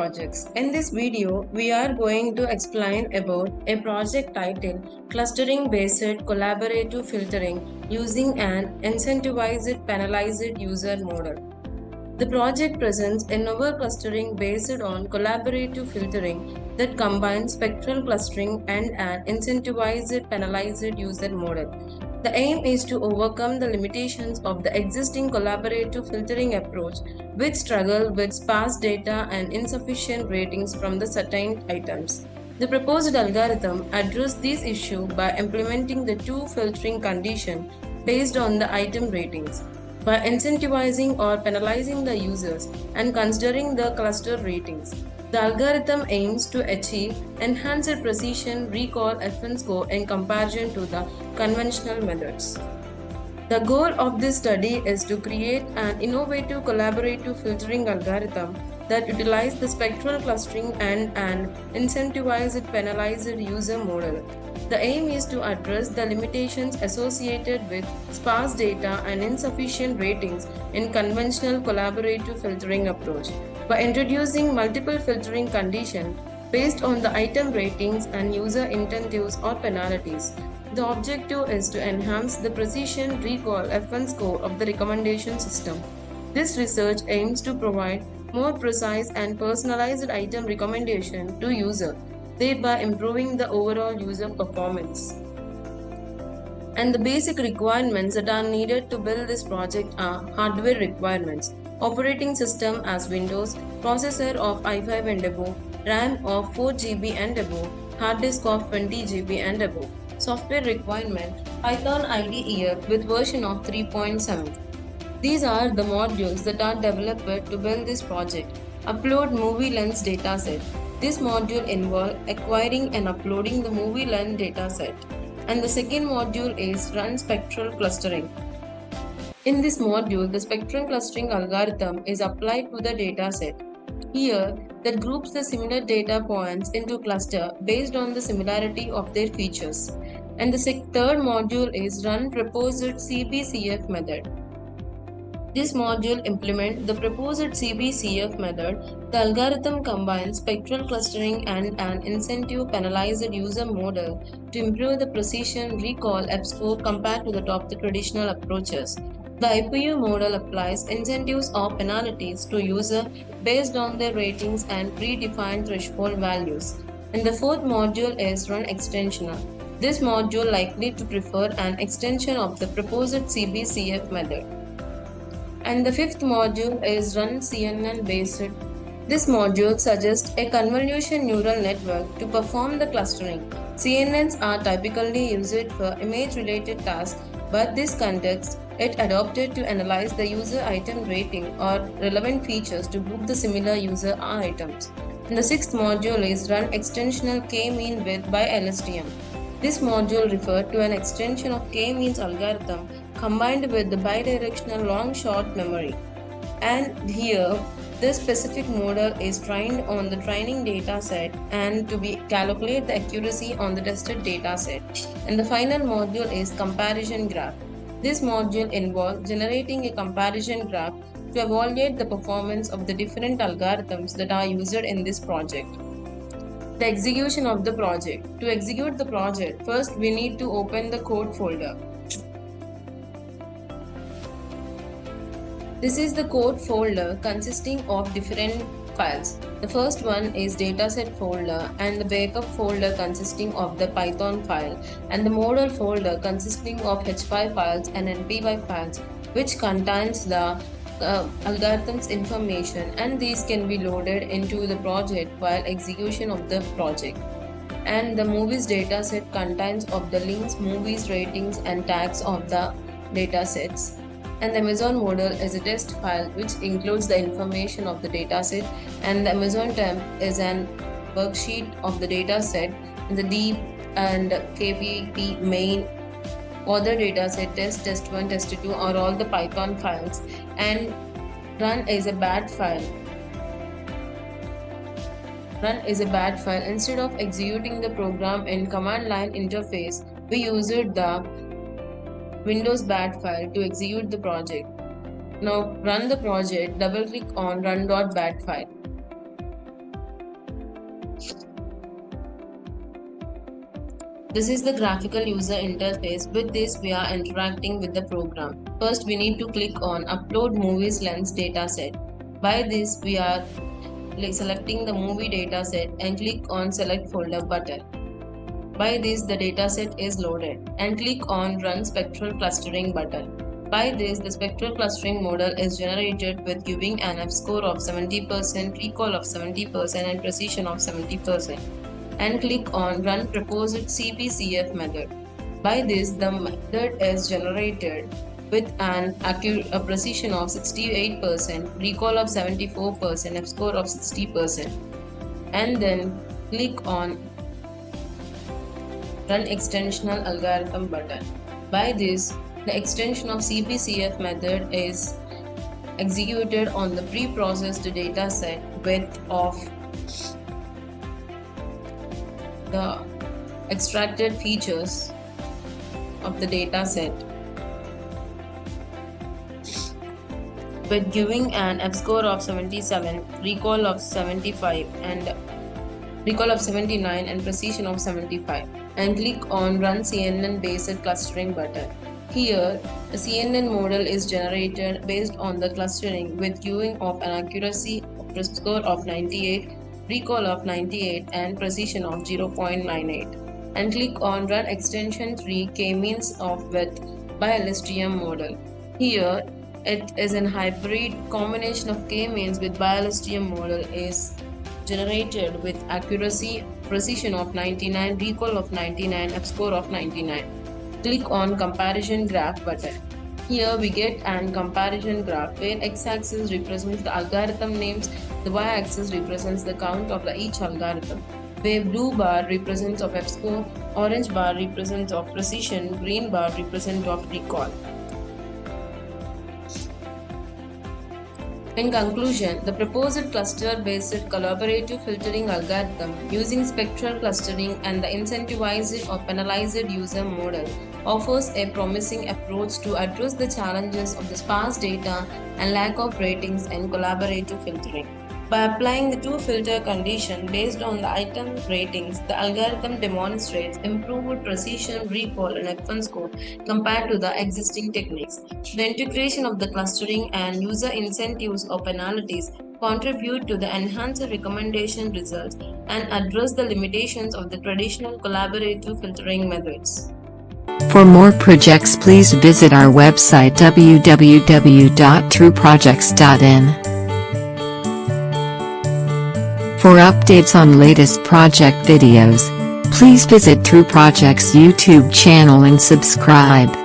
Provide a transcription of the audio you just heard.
projects. In this video, we are going to explain about a project titled Clustering Based Collaborative Filtering using an Incentivized Penalized User Model. The project presents a novel clustering based on collaborative filtering that combines spectral clustering and an incentivized penalized user model. The aim is to overcome the limitations of the existing collaborative filtering approach, which struggle with sparse data and insufficient ratings from the certain items. The proposed algorithm addresses this issue by implementing the two filtering conditions based on the item ratings. By incentivizing or penalizing the users and considering the cluster ratings, the algorithm aims to achieve enhanced precision, recall, FN score in comparison to the conventional methods. The goal of this study is to create an innovative collaborative filtering algorithm that utilizes the spectral clustering and an incentivized penalized user model. The aim is to address the limitations associated with sparse data and insufficient ratings in conventional collaborative filtering approach by introducing multiple filtering conditions based on the item ratings and user incentives or penalties. The objective is to enhance the precision, recall, FN score of the recommendation system. This research aims to provide more precise and personalized item recommendation to user, thereby improving the overall user performance. And the basic requirements that are needed to build this project are hardware requirements, operating system as Windows, processor of i5 and above, RAM of 4 GB and above, hard disk of 20 GB and above. Software requirement, Python IDE with version of 3.7. These are the modules that are developed to build this project. Upload movie lens dataset. This module involves acquiring and uploading the movie lens dataset. And the second module is run spectral clustering. In this module, the spectral clustering algorithm is applied to the dataset. Here, that groups the similar data points into cluster based on the similarity of their features. And the third module is run proposed CBCF method. This module implements the proposed CBCF method. The algorithm combines spectral clustering and an incentive penalized user model to improve the precision, recall, F-score compared to the traditional approaches. The IPU model applies incentives or penalties to user based on their ratings and predefined threshold values. And the fourth module is run extensional. This module likely to prefer an extension of the proposed CBCF method. And the fifth module is run CNN based. This module suggests a convolution neural network to perform the clustering. CNNs are typically used for image-related tasks, but this context it adopted to analyze the user item rating or relevant features to group the similar user items. And the sixth module is run extensional k-mean width by LSTM. This module refers to an extension of k-means algorithm combined with the bidirectional long-short memory. And here, this specific model is trained on the training data set and to calculate the accuracy on the tested data set. And the final module is comparison graph. This module involves generating a comparison graph to evaluate the performance of the different algorithms that are used in this project. The execution of the project. To execute the project, first we need to open the code folder. This is the code folder consisting of different files. The first one is dataset folder and the backup folder consisting of the Python file and the model folder consisting of H5 files and NPY files which contains the algorithm's information, and these can be loaded into the project while execution of the project. And the movies dataset contains of the links, movies, ratings and tags of the datasets. And the Amazon model is a test file which includes the information of the dataset, and the Amazon temp is an worksheet of the dataset. The deep and KPP main other dataset test 1, test 2 are all the Python files, and run is a bad file. Run is a bad file. Instead of executing the program in command line interface, we used the Windows bat file to execute the project. Now run the project, double click on run.bat file. This is the graphical user interface. With this, we are interacting with the program. First, we need to click on Upload Movies Lens Dataset. By this, we are selecting the movie dataset and click on Select Folder button. By this, the dataset is loaded and click on Run Spectral Clustering button. By this, the spectral clustering model is generated with giving an F-score of 70%, recall of 70% and precision of 70%. And click on Run Proposed CPCF method. By this, the method is generated with a precision of 68%, recall of 74%, F-score of 60%. And then click on Run Extensional Algorithm button. By this, the extension of CPCF method is executed on the pre-processed dataset width of the extracted features of the dataset with giving an F-score of 77, recall of 75 and recall of 79 and precision of 75, and click on Run CNN Based Clustering button. Here, the CNN model is generated based on the clustering with giving of an accuracy of score of 98, recall of 98 and precision of 0.98, and click on Run Extension 3 K-means of width by LSTM model. Here, it is a hybrid combination of K-means with BiLSTM model is generated with accuracy, precision of 99, recall of 99, F-score of 99. Click on Comparison Graph button. Here we get an comparison graph where x-axis represents the algorithm names, the y-axis represents the count of each algorithm, where blue bar represents of F-score, orange bar represents of precision, green bar represents of recall. In conclusion, the proposed cluster-based collaborative filtering algorithm using spectral clustering and the incentivized or penalized user model offers a promising approach to address the challenges of the sparse data and lack of ratings in collaborative filtering. By applying the two-filter condition based on the item ratings, the algorithm demonstrates improved precision, recall, and F1 score compared to the existing techniques. The integration of the clustering and user incentives or penalties contribute to the enhanced recommendation results and address the limitations of the traditional collaborative filtering methods. For more projects, please visit our website www.trueprojects.in. For updates on latest project videos, please visit True Projects YouTube channel and subscribe.